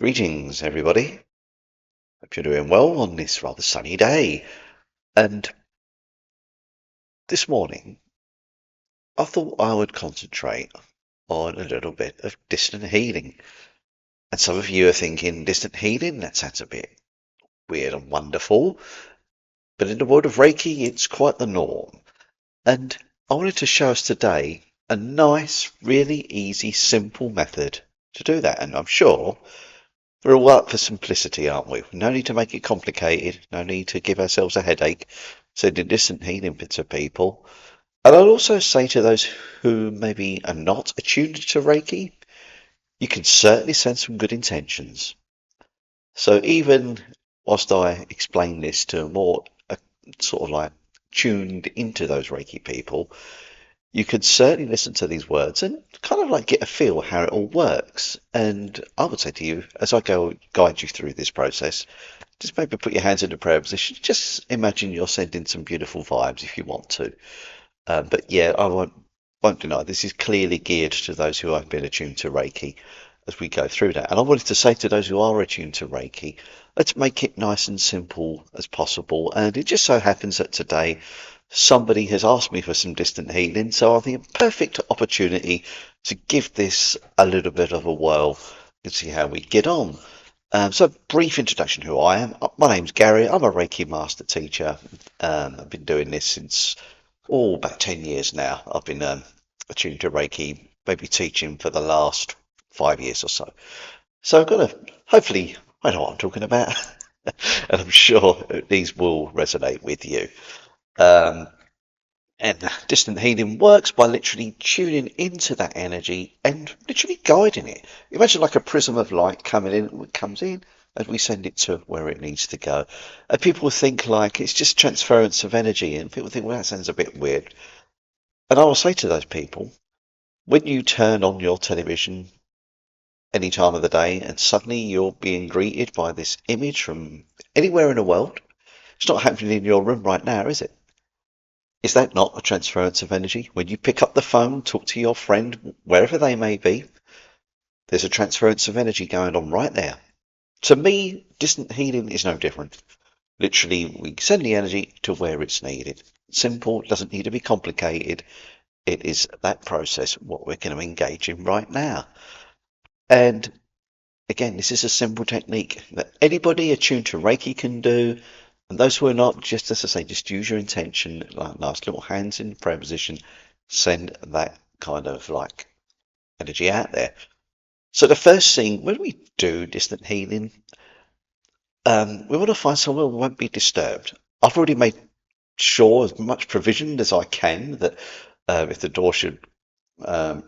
Greetings, everybody. Hope you're doing well on this rather sunny day. And this morning, I thought I would concentrate on a little bit of distant healing. And some of you are thinking, distant healing? That sounds a bit weird and wonderful. But in the world of Reiki, it's quite the norm. And I wanted to show us today a nice, really easy, simple method to do that. And I'm sure we're all up for simplicity, aren't we? No need to make it complicated. No need to give ourselves a headache sending distant healing to people. And I'll also say to those who maybe are not attuned to Reiki, you can certainly send some good intentions. So even whilst I explain this to more sort of like tuned into those Reiki people, you could certainly listen to these words and kind of like get a feel how it all works. And I would say to you, as I go guide you through this process, just maybe put your hands in a prayer position. Just imagine you're sending some beautiful vibes if you want to. But yeah, I won't deny this is clearly geared to those who have been attuned to Reiki as we go through that. And I wanted to say to those who are attuned to Reiki, let's make it nice and simple as possible. And it just so happens that today somebody has asked me for some distant healing, so I think a perfect opportunity to give this a little bit of a whirl and see how we get on. So brief introduction who I am. My name's Gary. I'm a Reiki master teacher. I've been doing this since about 10 years now. I've been attuned to Reiki, maybe teaching for the last 5 years or so. So I've got to, hopefully, I know what I'm talking about. And I'm sure these will resonate with you. Um, and distant healing works by literally tuning into that energy and literally guiding it. Imagine like a prism of light coming in, it comes in, and we send it to where it needs to go. And people think like it's just transference of energy, and people think, well, that sounds a bit weird. And I will say to those people, when you turn on your television any time of the day and suddenly you're being greeted by this image from anywhere in the world, it's not happening in your room right now, is it? Is that not a transference of energy? When you pick up the phone, talk to your friend, wherever they may be, there's a transference of energy going on right there. To me, distant healing is no different. Literally, we send the energy to where it's needed. Simple, doesn't need to be complicated. It is that process what we're going to engage in right now. And again, this is a simple technique that anybody attuned to Reiki can do. And those who are not, just as I say, just use your intention, like nice little hands in prayer position, send that kind of like energy out there. So the first thing, when we do distant healing, we want to find somewhere we won't be disturbed. I've already made sure as much provision as I can that if the door should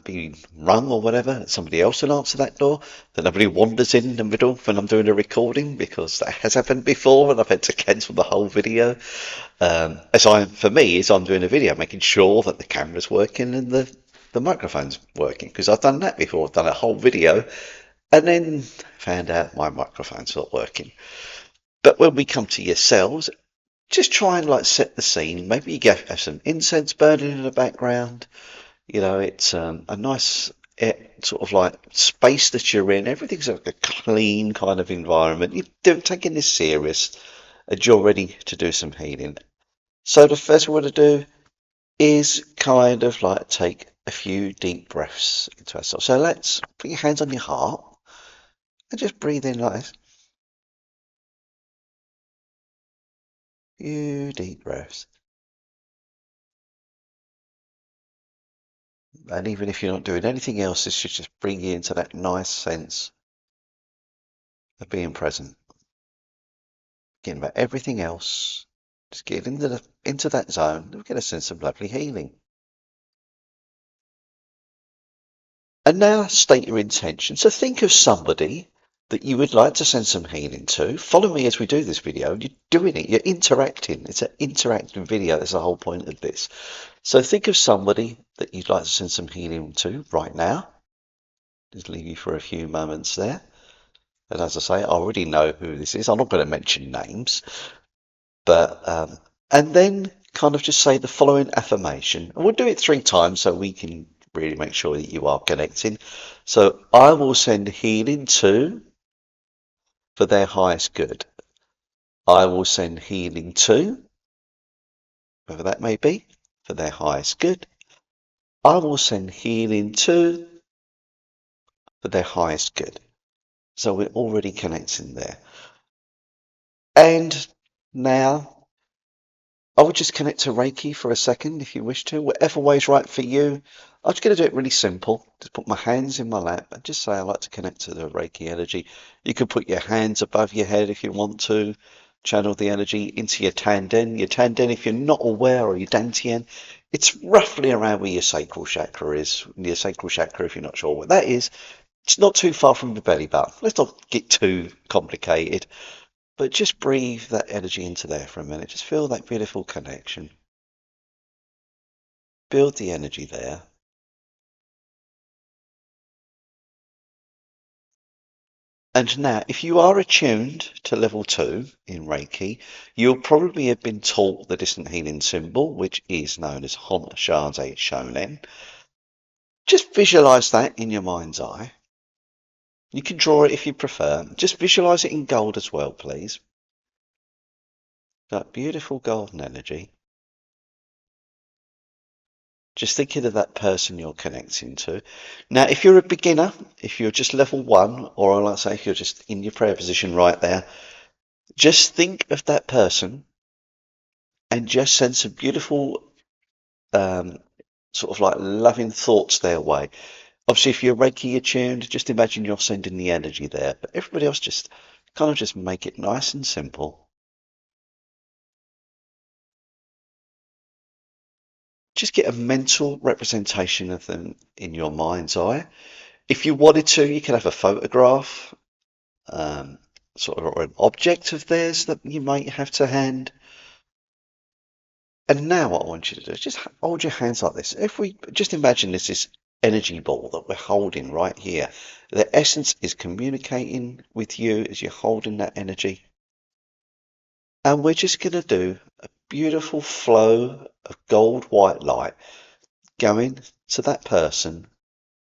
be rung or whatever, somebody else will answer that door, that nobody wanders in the middle when I'm doing a recording, because that has happened before and I've had to cancel the whole video. For me, as I'm doing a video, making sure that the camera's working and the microphone's working, because I've done that before. I've done a whole video and then found out my microphone's not working. But when we come to yourselves, just try and like set the scene. Maybe you have some incense burning in the background. You know, it's a nice sort of like space that you're in. Everything's like a clean kind of environment. You're taking this serious and you're ready to do some healing. So the first thing we want to do is kind of like take a few deep breaths into ourselves. So let's put your hands on your heart and just breathe in like this. Few deep breaths. And even if you're not doing anything else, this should just bring you into that nice sense of being present. Forgetting about everything else. Just get into that zone. We're going to sense some lovely healing. And now state your intention. So think of somebody that you would like to send some healing to. Follow me as we do this video. You're doing it. You're interacting. It's an interactive video. That's the whole point of this. So think of somebody that you'd like to send some healing to right now. Just leave you for a few moments there. And as I say, I already know who this is. I'm not going to mention names. But and then kind of just say the following affirmation. And we'll do it 3 times so we can really make sure that you are connecting. So I will send healing to, for their highest good. I will send healing to, whoever that may be, for their highest good. I will send healing to, for their highest good. So we're already connecting there. And now I would just connect to Reiki for a second if you wish to, whatever way is right for you. I'm just going to do it really simple. Just put my hands in my lap and just say I like to connect to the Reiki energy. You can put your hands above your head if you want to. Channel the energy into your tanden. Your tanden, if you're not aware, or your dantian, it's roughly around where your sacral chakra is. Your sacral chakra, if you're not sure what that is, it's not too far from your belly button. Let's not get too complicated. But just breathe that energy into there for a minute. Just feel that beautiful connection. Build the energy there. And now, if you are attuned to level 2 in Reiki, you'll probably have been taught the distant healing symbol, which is known as Hon Shaze Shonen. Just visualize that in your mind's eye. You can draw it if you prefer. Just visualize it in gold as well, please. That beautiful golden energy. Just thinking of that person you're connecting to. Now, if you're a beginner, if you're just level 1, or like I say, if you're just in your prayer position right there, just think of that person and just send some beautiful, um, sort of like loving thoughts their way. Obviously, if you're Reiki attuned, just imagine you're sending the energy there. But everybody else just kind of just make it nice and simple. Just get a mental representation of them in your mind's eye. If you wanted to, you could have a photograph, um, sort of, or an object of theirs that you might have to hand. And now what I want you to do is just hold your hands like this. If we just imagine this energy ball that we're holding right here, the essence is communicating with you as you're holding that energy. And we're just going to do a beautiful flow of gold white light going to that person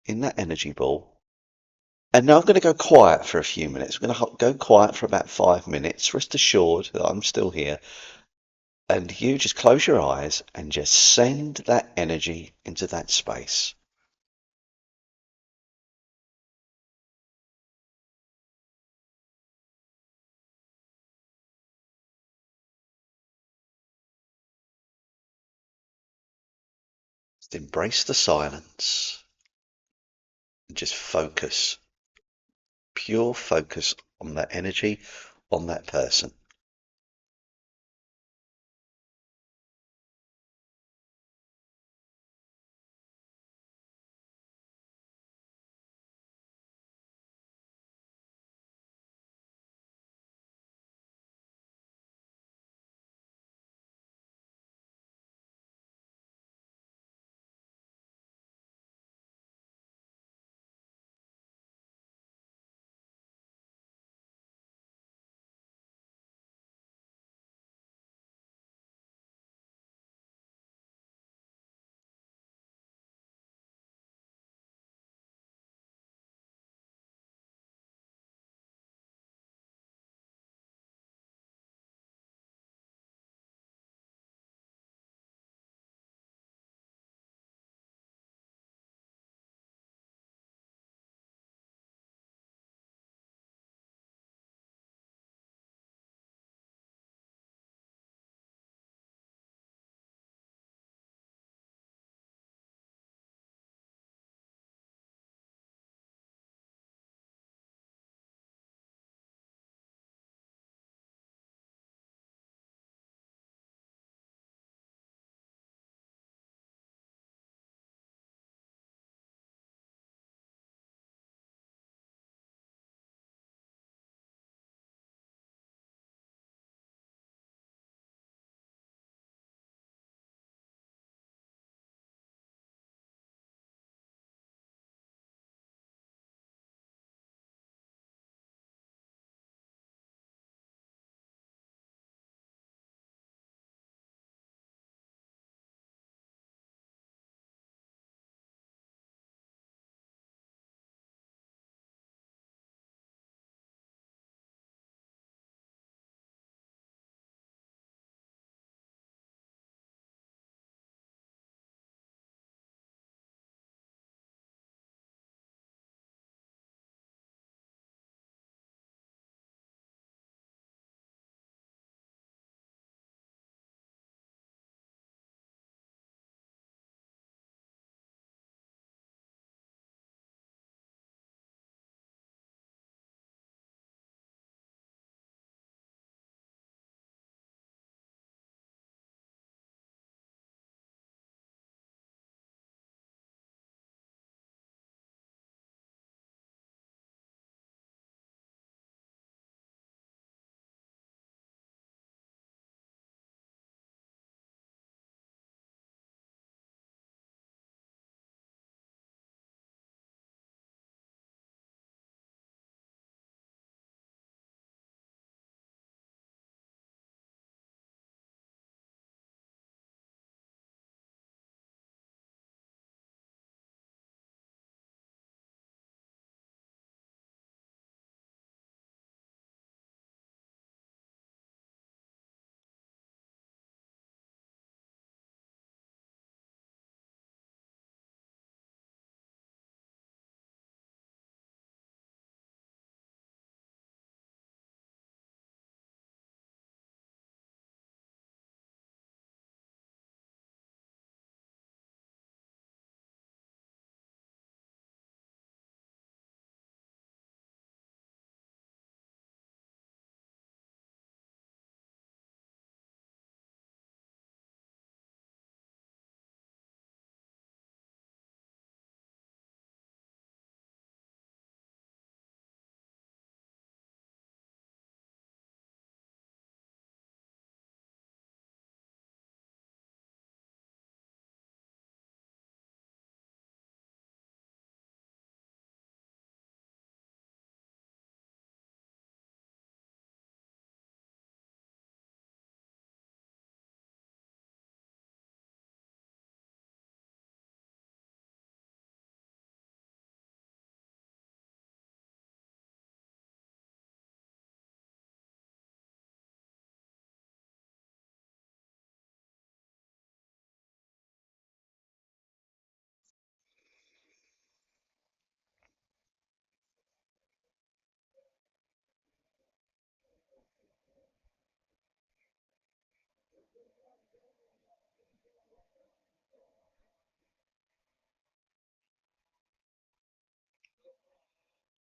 in that energy ball. And now I'm going to go quiet for a few minutes. I'm going to go quiet for about 5 minutes. Rest assured that I'm still here. And you just close your eyes and just send that energy into that space. Just embrace the silence and just focus, pure focus on that energy, on that person.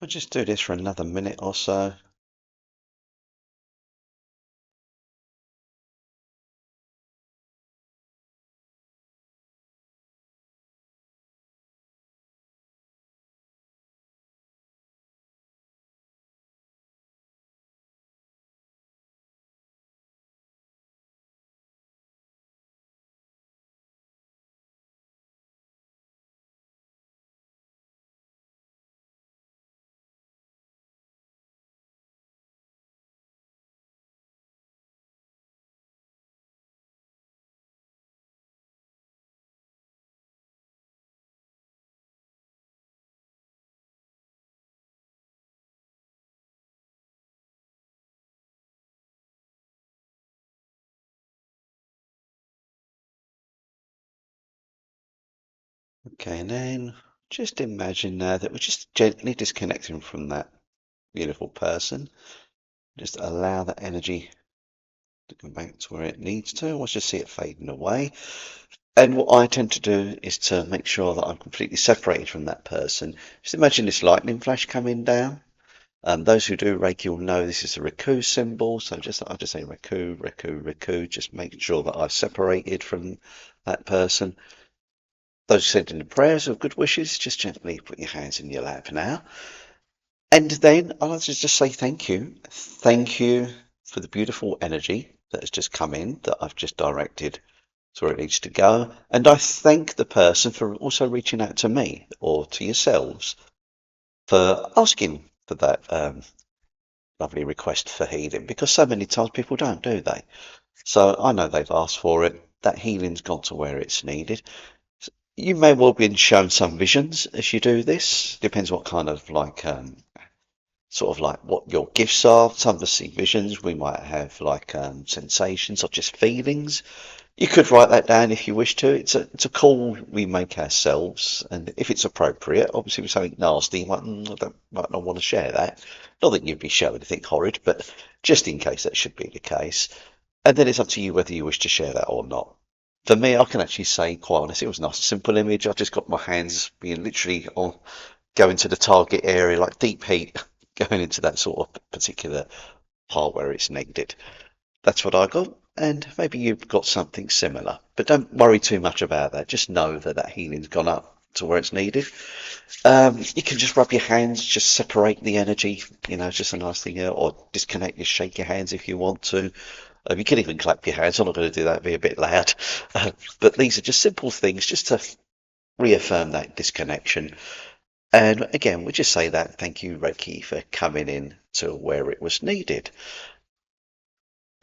We'll just do this for another minute or so. Okay, and then just imagine now that we're just gently disconnecting from that beautiful person. Just allow that energy to come back to where it needs to. Let's just see it fading away. And what I tend to do is to make sure that I'm completely separated from that person. Just imagine this lightning flash coming down. Those who do Reiki will know this is a Riku symbol. So I'll just say Riku, Riku, Riku. Just make sure that I've separated from that person. Those sending the prayers of good wishes, just gently put your hands in your lap now. And then I'd like to just say thank you. Thank you for the beautiful energy that has just come in, that I've just directed to where it needs to go. And I thank the person for also reaching out to me or to yourselves for asking for that lovely request for healing, because so many times people don't, do they? So I know they've asked for it. That healing's gone to where it's needed. You may well be shown some visions as you do this. Depends what kind of sort of like what your gifts are. Some of us see visions. We might have like sensations or just feelings. You could write that down if you wish to. It's a call we make ourselves, and if it's appropriate, obviously with something nasty, you might not want to share that. Not that you'd be showing anything horrid, but just in case that should be the case. And then it's up to you whether you wish to share that or not. For me, I can actually say quite honestly, it was a nice simple image. I just got my hands being literally on going to the target area, like deep heat, going into that sort of particular part where it's needed. That's what I got, and maybe you've got something similar. But don't worry too much about that. Just know that that healing's gone up to where it's needed. You can just rub your hands, just separate the energy. It's just a nice thing, or disconnect, just shake your hands if you want to. You can even clap your hands. I'm not going to do that, it'd be a bit loud. But these are just simple things just to reaffirm that disconnection. And again, we just say that thank you, Reiki, for coming in to where it was needed.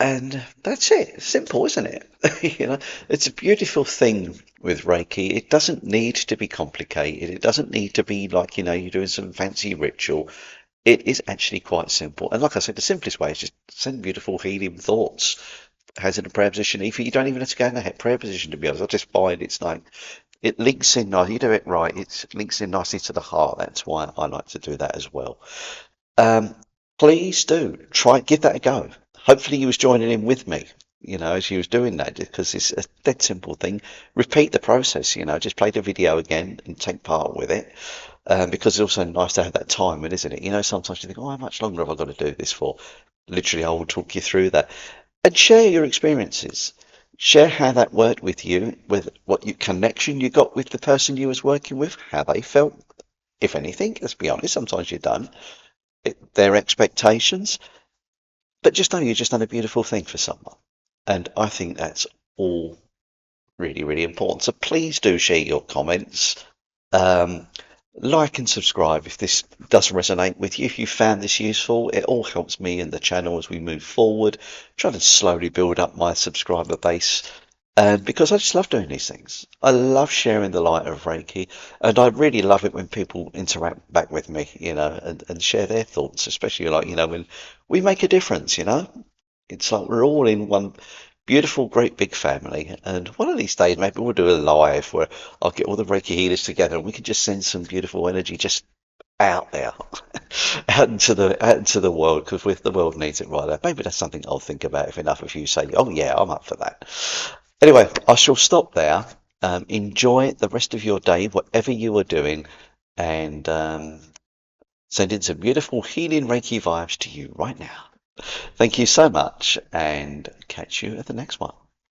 And that's it. Simple, isn't it? It's a beautiful thing with Reiki. It doesn't need to be complicated. It doesn't need to be like, you're doing some fancy ritual. It is actually quite simple. And like I said, the simplest way is just send beautiful healing thoughts. Hands in a prayer position. If you don't even have to go in the prayer position, to be honest, I just find it's like it links in nice. You do it right, it links in nicely to the heart. That's why I like to do that as well. Um, please do try give that a go. Hopefully, you was joining in with me, as you was doing that, because it's a dead simple thing. Repeat the process, just play the video again and take part with it. Because it's also nice to have that time, isn't it? Sometimes you think, oh, how much longer have I got to do this for? Literally, I will talk you through that and share your experiences. Share how that worked with you, with what connection you got with the person you was working with, how they felt, if anything. Let's be honest, sometimes you don't. Their expectations, but just know you just done a beautiful thing for someone. And I think that's all really, really important. So please do share your comments. Um, like and subscribe if this does resonate with you. If you found this useful, it all helps me and the channel as we move forward. Trying to slowly build up my subscriber base. And because I just love doing these things. I love sharing the light of Reiki, and I really love it when people interact back with me, and share their thoughts, especially like, when we make a difference, It's like we're all in one beautiful, great big family. And one of these days, maybe we'll do a live where I'll get all the Reiki healers together and we can just send some beautiful energy just out there, out into the world, because the world needs it right now. Maybe that's something I'll think about if enough of you say, "Oh yeah, I'm up for that." Anyway, I shall stop there. Enjoy the rest of your day, whatever you are doing, and Sending some beautiful healing Reiki vibes to you right now. Thank you so much, and catch you at the next one.